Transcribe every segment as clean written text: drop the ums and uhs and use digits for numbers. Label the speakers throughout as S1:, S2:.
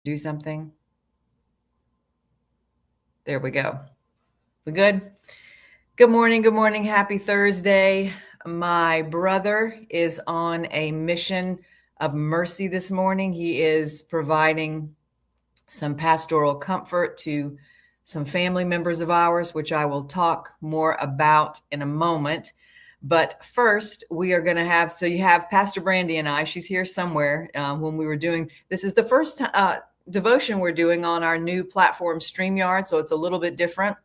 S1: do something. There we go. We good? Good morning. Good morning. Happy Thursday. My brother is on a mission of mercy this morning. He is providing some pastoral comfort to some family members of ours, which I will talk more about in a moment. But first, we are going to have, so you have Pastor Brandy and I, she's here somewhere when we were doing, this is the first devotion we're doing on our new platform, StreamYard, so it's a little bit different.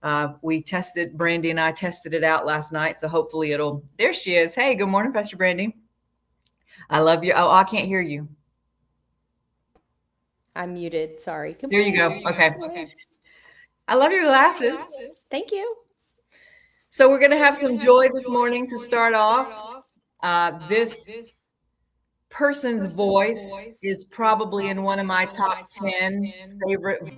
S1: Brandy and I tested it out last night, so hopefully there she is. Hey, good morning, Pastor Brandy. I love you. Oh, I can't hear you.
S2: I'm muted. Sorry.
S1: Good there you go. Okay. I love your glasses.
S2: Thank you.
S1: So we're going to have some joy this morning to start off. This person's voice is probably in one of my top 10 favorite.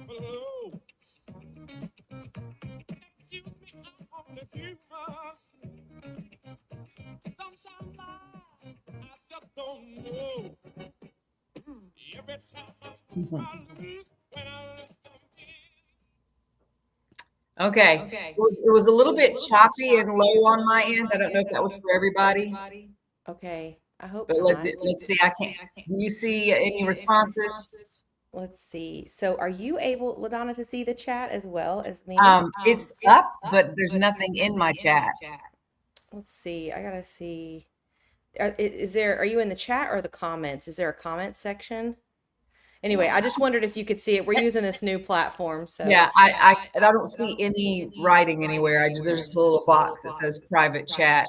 S1: Okay. It was a little bit choppy and low on my end. I don't know if that was for everybody.
S2: Okay. I hope.
S1: But let's see. I can't. Do you see any responses?
S2: Let's see. So are you able, LaDonna, to see the chat as well as me?
S1: It's up, but there's nothing in my chat.
S2: Let's see. I gotta see. Are you in the chat or the comments? Is there a comment section? Anyway, I just wondered if you could see it. We're using this new platform, so
S1: yeah, I don't see any writing anywhere. There's just a little box that says private chat.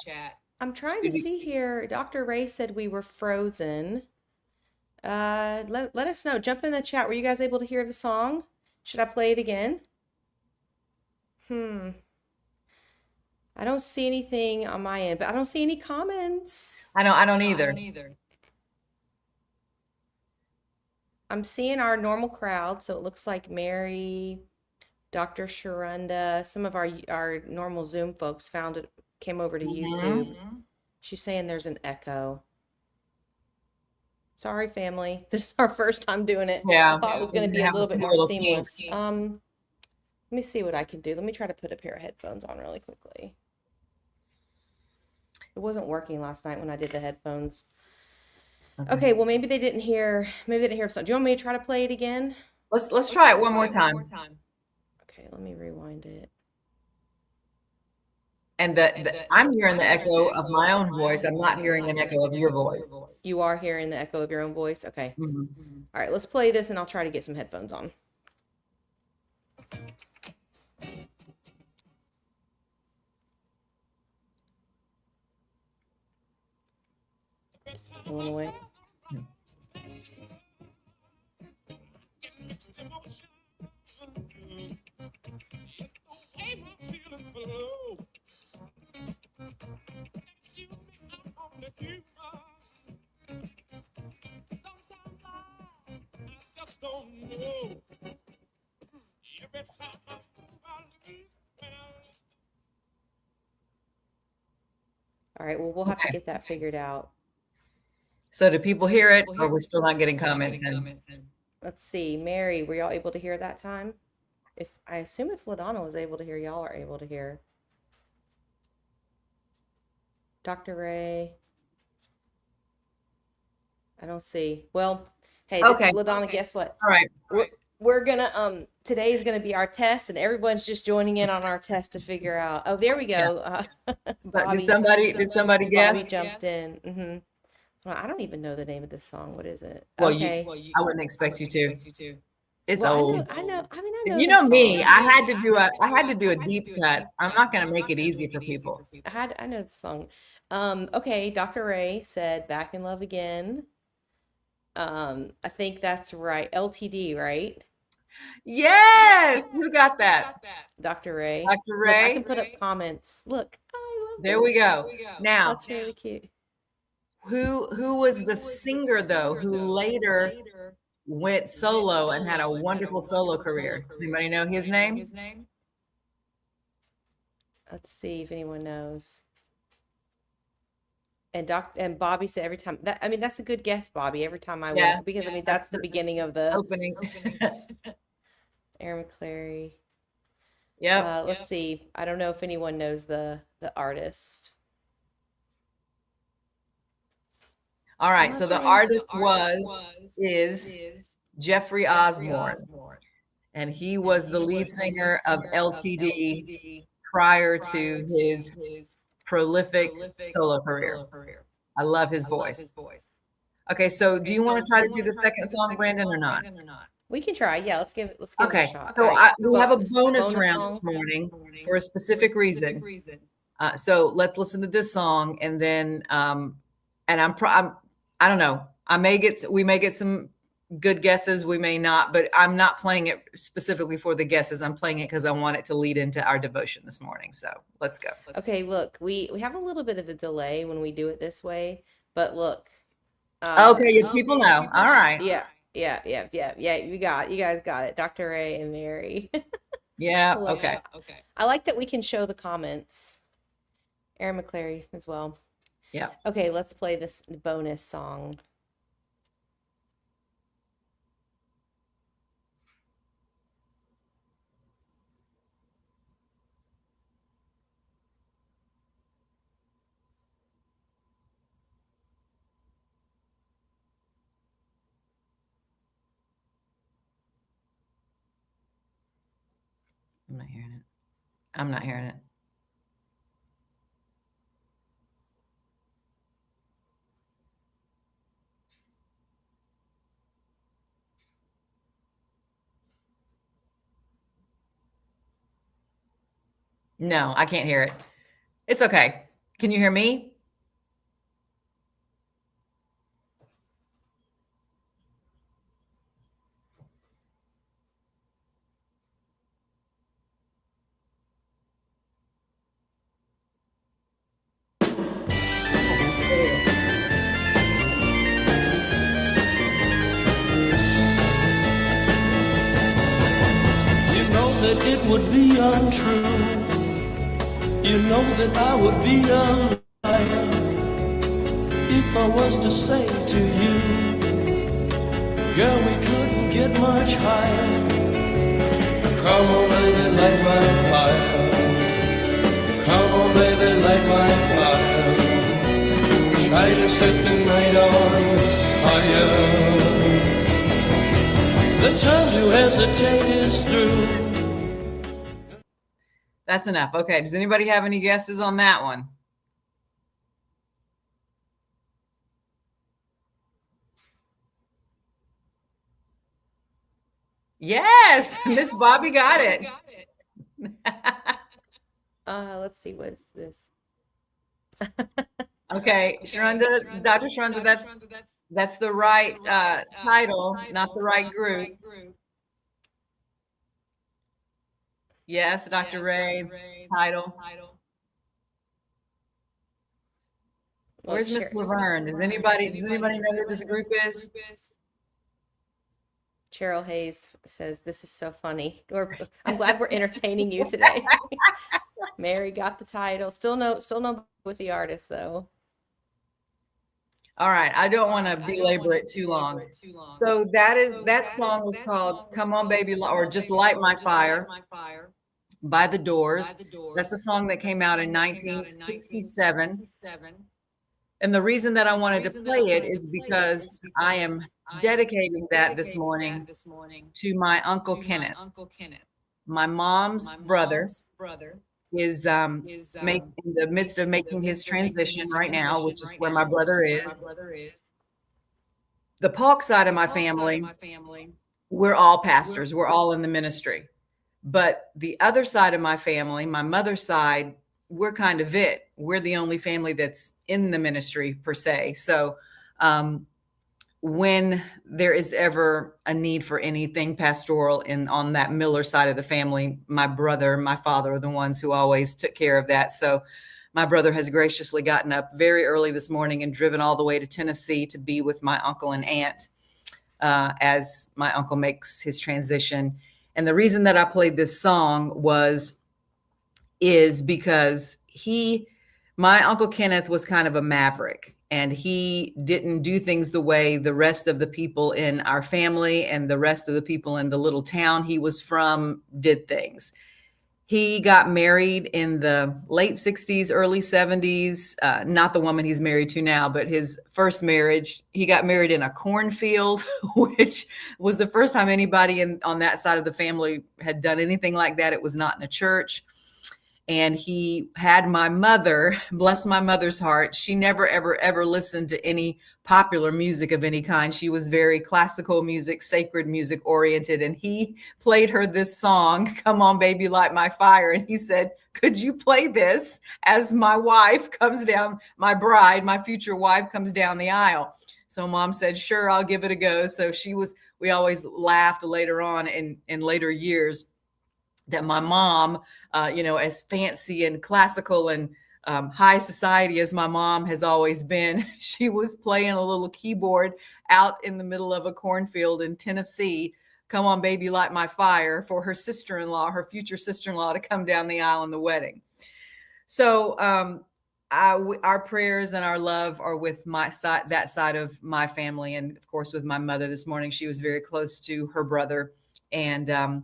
S2: I'm trying to see here. Dr. Ray said we were frozen. Let us know. Jump in the chat. Were you guys able to hear the song? Should I play it again? I don't see anything on my end, but I don't see any comments.
S1: I don't either.
S2: I'm seeing our normal crowd, so it looks like Mary, Dr. Sharunda, some of our normal Zoom folks came over to YouTube. She's saying there's an echo. Sorry, family. This is our first time doing it.
S1: Yeah.
S2: I thought it was going to be a little bit more seamless. Let me see what I can do. Let me try to put a pair of headphones on really quickly. It wasn't working last night when I did the headphones. Okay, well, maybe they didn't hear something. Do you want me to try to play it again?
S1: Let's try it one more time.
S2: Okay, let me rewind it.
S1: And I'm hearing the echo of my own voice. I'm not hearing an echo of your voice.
S2: You are hearing the echo of your own voice? Okay. All right, let's play this and I'll try to get some headphones on. Going away. All right, well, we'll have to get that figured out.
S1: So do people hear it, or we're still not getting comments in?
S2: Let's see. Mary, were y'all able to hear that time? I assume if LaDonna was able to hear, y'all are able to hear. Dr. Ray. I don't see. Well, hey,
S1: okay.
S2: LaDonna, guess what?
S1: All right.
S2: We're gonna today is gonna be our test, and everyone's just joining in on our test to figure out. Oh, there we go.
S1: Bobby, did somebody guess?
S2: Bobby jumped in. Well, I don't even know the name of this song. What is it?
S1: Well, okay. I wouldn't expect you to. It's old.
S2: I know. I mean, I know.
S1: You know me. I had to do a deep cut. I'm not going to make it easy for people.
S2: I know the song. Okay. Dr. Ray said "Back in Love Again." I think that's right. LTD, right?
S1: Yes. Who got that?
S2: Dr. Ray.
S1: Dr. Ray.
S2: Look, I can put up comments. Look. I love
S1: there we go. Now
S2: that's really cute.
S1: Who was the singer though? Who later went solo and had a wonderful solo career? Does anybody know his name?
S2: Let's see if anyone knows. And Bobby said every time that, I mean, that's a good guess, Bobby. Every time I
S1: Yeah,
S2: win, because I mean
S1: that's
S2: that's the beginning of the
S1: opening.
S2: Aaron McClary.
S1: Yep.
S2: Let's see. I don't know if anyone knows the artist.
S1: All
S2: Oh,
S1: right. So
S2: that's
S1: the
S2: amazing.
S1: artist is Jeffrey Osborne, and he was the lead singer of LTD prior to his prolific solo career. I love his voice. Okay, so do you want to try to do the second song, Brandon, or not?
S2: We can try. Yeah, let's give it a
S1: Okay,
S2: shot. All
S1: so
S2: right.
S1: we have a bonus
S2: Bonus
S1: round this
S2: song.
S1: morning for a specific reason. So let's listen to this song, and then, and I don't know. We may get some good guesses. We may not, but I'm not playing it specifically for the guesses. I'm playing it because I want it to lead into our devotion this morning. So let's go.
S2: Okay, look, we have a little bit of a delay when we do it this way, but look,
S1: Okay, people know. All right.
S2: yeah, yeah. You guys got it. Dr. Ray and Mary.
S1: Yeah.
S2: Hello.
S1: Okay.
S2: I like that we can show the comments. Aaron McClary as well.
S1: Yeah.
S2: Okay, let's play this bonus song.
S1: I'm not hearing it. I'm not hearing it. No, I can't hear it. It's okay. Can you hear me?
S3: You know that it would be untrue. You know that I would be a liar if I was to say to you, girl, we couldn't get much higher. Come on, baby, light my fire. Come on, baby, light my fire. Try to set the night on fire. The time to hesitate is through.
S1: That's enough. Okay. Does anybody have any guesses on that one? Yes, Miss Bobby got it.
S2: Let's see, what's this?
S1: Okay, Sharonda, Dr. Sharonda, that's the right title, not the right group. Yes, Dr. Ray, title. Where's Miss Laverne? Does anybody know who this group is?
S2: Cheryl Hayes says, "This is so funny." I'm glad we're entertaining you today. Mary got the title. Still no with the artist though.
S1: All right, I don't want to belabor it too long. So that song is called "Come On Baby" or "Just Light My Fire" by The Doors. That's a song that came out in 1967. And the reason that I wanted to play it is because I am dedicating that this morning to my Uncle Kenneth. My mom's brother is in the midst of making his transition right now, which is where my brother is. The Polk side of my family, we're all pastors. We're all in the ministry. But the other side of my family, my mother's side, we're kind of it. We're the only family that's in the ministry per se. So when there is ever a need for anything pastoral on that Miller side of the family, my brother, my father are the ones who always took care of that. So my brother has graciously gotten up very early this morning and driven all the way to Tennessee to be with my uncle and aunt as my uncle makes his transition. And the reason that I played this song is because My Uncle Kenneth was kind of a maverick, and he didn't do things the way the rest of the people in our family and the rest of the people in the little town he was from did things. He got married in the late 60s, early 70s. Not the woman he's married to now, but his first marriage, he got married in a cornfield, which was the first time anybody on that side of the family had done anything like that. It was not in a church. And he had my mother, bless my mother's heart. She never, ever, ever listened to any popular music of any kind. She was very classical music, sacred music oriented. And he played her this song, Come On, Baby, Light My Fire. And he said, could you play this as my wife comes down, my bride, my future wife comes down the aisle? So Mom said, sure, I'll give it a go. So we always laughed later on in later years that my mom, as fancy and classical and high society as my mom has always been, she was playing a little keyboard out in the middle of a cornfield in Tennessee, Come On, Baby, Light My Fire, for her sister-in-law, her future sister-in-law, to come down the aisle in the wedding. So our prayers and our love are with that side of my family. And of course, with my mother this morning, she was very close to her brother. And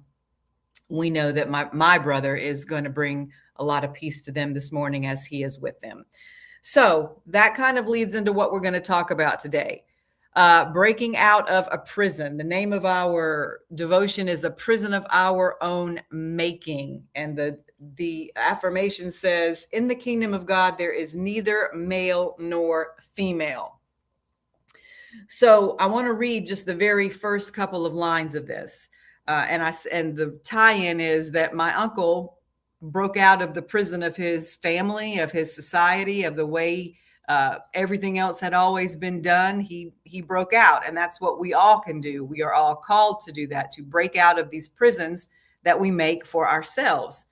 S1: we know that my brother is going to bring a lot of peace to them this morning as he is with them. So that kind of leads into what we're going to talk about today. Breaking out of a prison. The name of our devotion is A Prison of Our Own Making. And the affirmation says, in the kingdom of God, there is neither male nor female. So I want to read just the very first couple of lines of this. And the tie-in is that my uncle broke out of the prison of his family, of his society, of the way everything else had always been done. He broke out, and that's what we all can do. We are all called to do that, to break out of these prisons that we make for ourselves.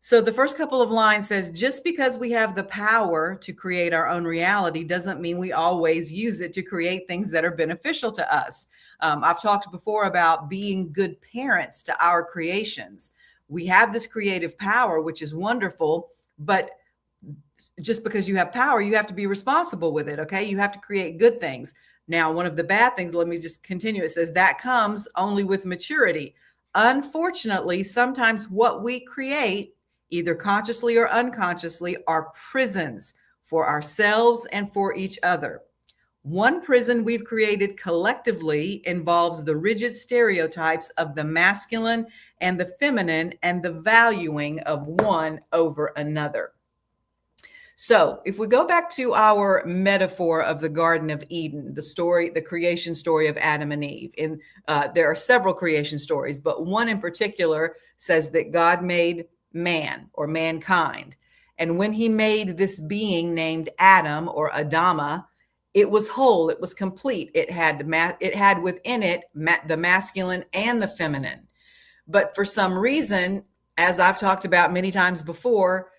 S1: So the first couple of lines says, just because we have the power to create our own reality doesn't mean we always use it to create things that are beneficial to us. I've talked before about being good parents to our creations. We have this creative power, which is wonderful, but just because you have power, you have to be responsible with it. Okay. You have to create good things. Now, one of the bad things, let me just continue. It says that comes only with maturity. Unfortunately, sometimes what we create, either consciously or unconsciously, are prisons for ourselves and for each other. One prison we've created collectively involves the rigid stereotypes of the masculine and the feminine and the valuing of one over another. So if we go back to our metaphor of the Garden of Eden, the creation story of Adam and Eve, there are several creation stories, but one in particular says that God made man or mankind. And when he made this being named Adam or Adama, it was whole, it was complete. It had within it the masculine and the feminine. But for some reason, as I've talked about many times before,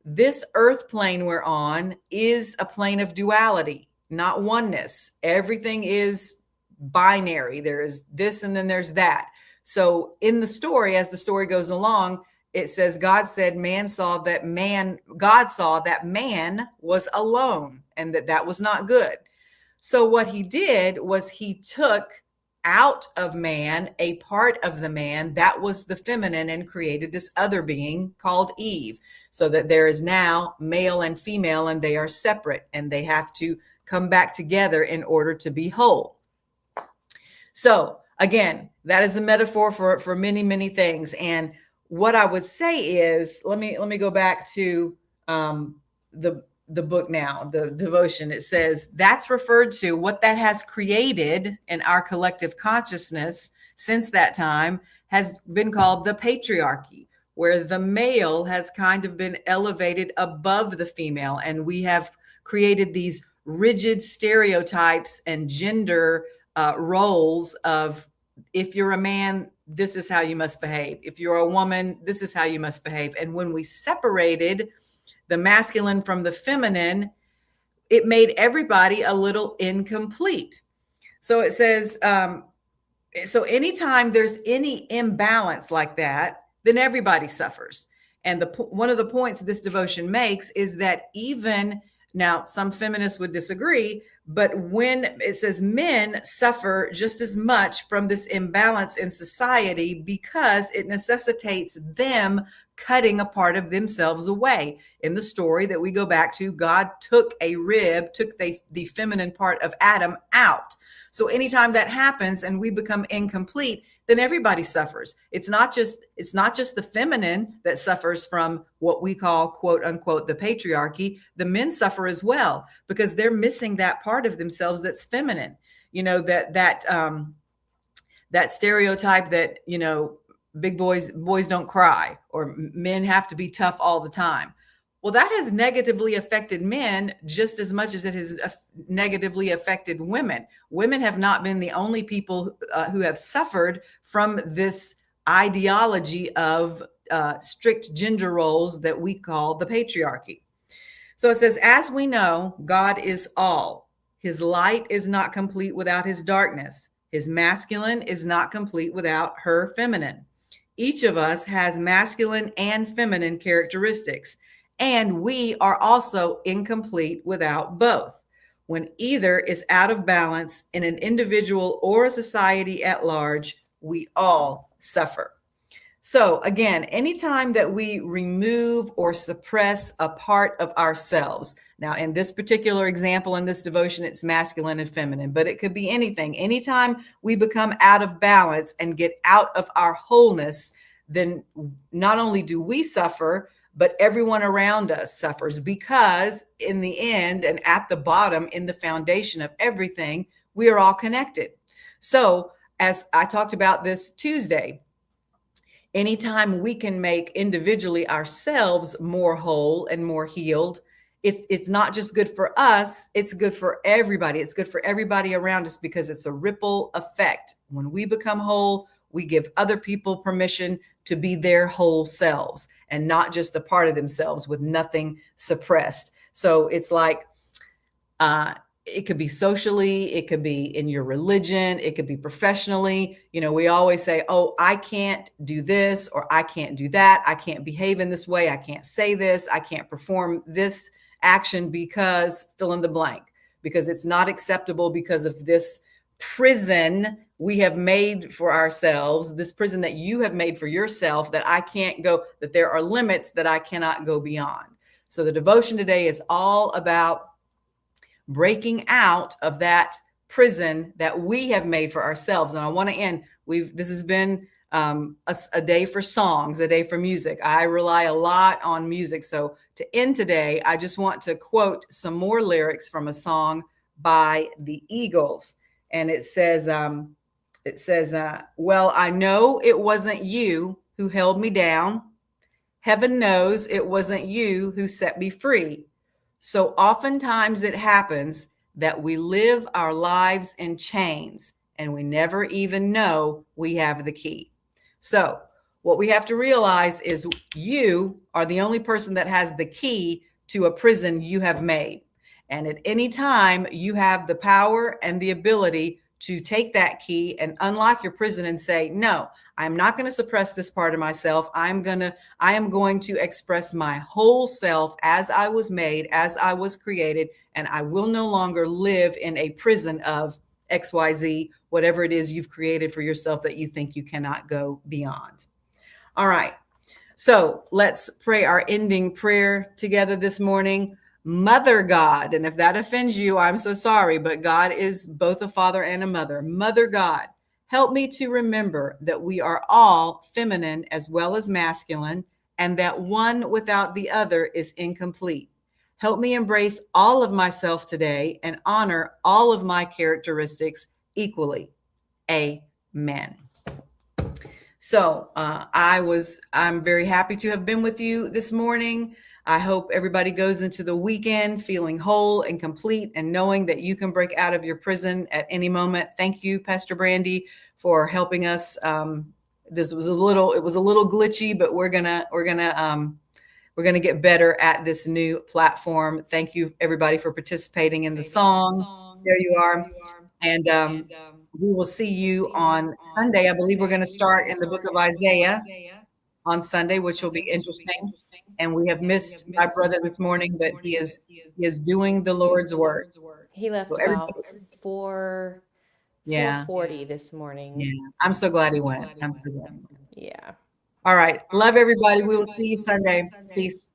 S1: this earth plane we're on is a plane of duality, not oneness. Everything is binary. There is this and then there's that. So in the story, as the story goes along, it says God saw that man was alone and that was not good. So what he did was he took out of man a part of the man that was the feminine and created this other being called Eve, so that there is now male and female and they are separate and they have to come back together in order to be whole. So again, that is a metaphor for many, many things. And what I would say is, let me go back to the book now, the devotion. It says that's referred to what that has created in our collective consciousness since that time has been called the patriarchy, where the male has kind of been elevated above the female. And we have created these rigid stereotypes and gender roles of, if you're a man, this is how you must behave. If you're a woman, this is how you must behave. And when we separated the masculine from the feminine, it made everybody a little incomplete. So it says, so anytime there's any imbalance like that, then everybody suffers. And one of the points this devotion makes is that even now, some feminists would disagree, but when it says men suffer just as much from this imbalance in society because it necessitates them cutting a part of themselves away. In the story that we go back to, God took a rib, took the feminine part of Adam out. So anytime that happens and we become incomplete, then everybody suffers. It's not just the feminine that suffers from what we call, quote unquote, the patriarchy. The men suffer as well because they're missing that part of themselves that's feminine. You know, that stereotype that, you know, big boys don't cry, or men have to be tough all the time. Well, that has negatively affected men just as much as it has negatively affected women. Women have not been the only people who have suffered from this ideology of strict gender roles that we call the patriarchy. So it says, as we know, God is all. His light is not complete without his darkness. His masculine is not complete without her feminine. Each of us has masculine and feminine characteristics, and we are also incomplete without both. When either is out of balance in an individual or a society at large, we all suffer. So again, anytime that we remove or suppress a part of ourselves, now in this particular example, in this devotion, it's masculine and feminine, but it could be anything. Anytime we become out of balance and get out of our wholeness, then not only do we suffer, but everyone around us suffers, because in the end and at the bottom, in the foundation of everything, we are all connected. So as I talked about this Tuesday, anytime we can make individually ourselves more whole and more healed, it's not just good for us, it's good for everybody. It's good for everybody around us because it's a ripple effect. When we become whole, we give other people permission to be their whole selves and not just a part of themselves with nothing suppressed. So it's like, it could be socially, it could be in your religion, it could be professionally. You know, we always say, oh, I can't do this, or I can't do that. I can't behave in this way. I can't say this. I can't perform this action because fill in the blank, because it's not acceptable because of this prison we have made for ourselves, this prison that you have made for yourself, that I can't go, that there are limits that I cannot go beyond. So the devotion today is all about breaking out of that prison that we have made for ourselves. And I want to end, this has been a day for songs, a day for music. I rely a lot on music. So to end today, I just want to quote some more lyrics from a song by the Eagles. And it says, well, I know it wasn't you who held me down. Heaven knows it wasn't you who set me free. So oftentimes it happens that we live our lives in chains and we never even know we have the key. So what we have to realize is you are the only person that has the key to a prison you have made. And at any time, you have the power and the ability to take that key and unlock your prison and say, no, I'm not going to suppress this part of myself. I am going to express my whole self as I was made, as I was created, and I will no longer live in a prison of XYZ, whatever it is you've created for yourself that you think you cannot go beyond. All right. So let's pray our ending prayer together this morning. Mother God, and if that offends you, I'm so sorry, but God is both a father and a mother. Mother God, help me to remember that we are all feminine as well as masculine, and that one without the other is incomplete. Help me embrace all of myself today and honor all of my characteristics equally. Amen. So I'm very happy to have been with you this morning. I hope everybody goes into the weekend feeling whole and complete and knowing that you can break out of your prison at any moment. Thank you, Pastor Brandy, for helping us. This was a little glitchy, but we're gonna get better at this new platform. Thank you, everybody, for participating in the song. There you are. And we will see you on Sunday. I believe we're going to start in the book of Isaiah on Sunday, which will be interesting. And we have missed my brother this morning, but he is doing the Lord's work.
S2: He left
S1: So
S2: about
S1: everybody,
S2: 4:40 this morning.
S1: yeah. I'm so glad he went. I'm so glad he went.
S2: Yeah.
S1: All right. Love everybody. We will see you Sunday. Peace.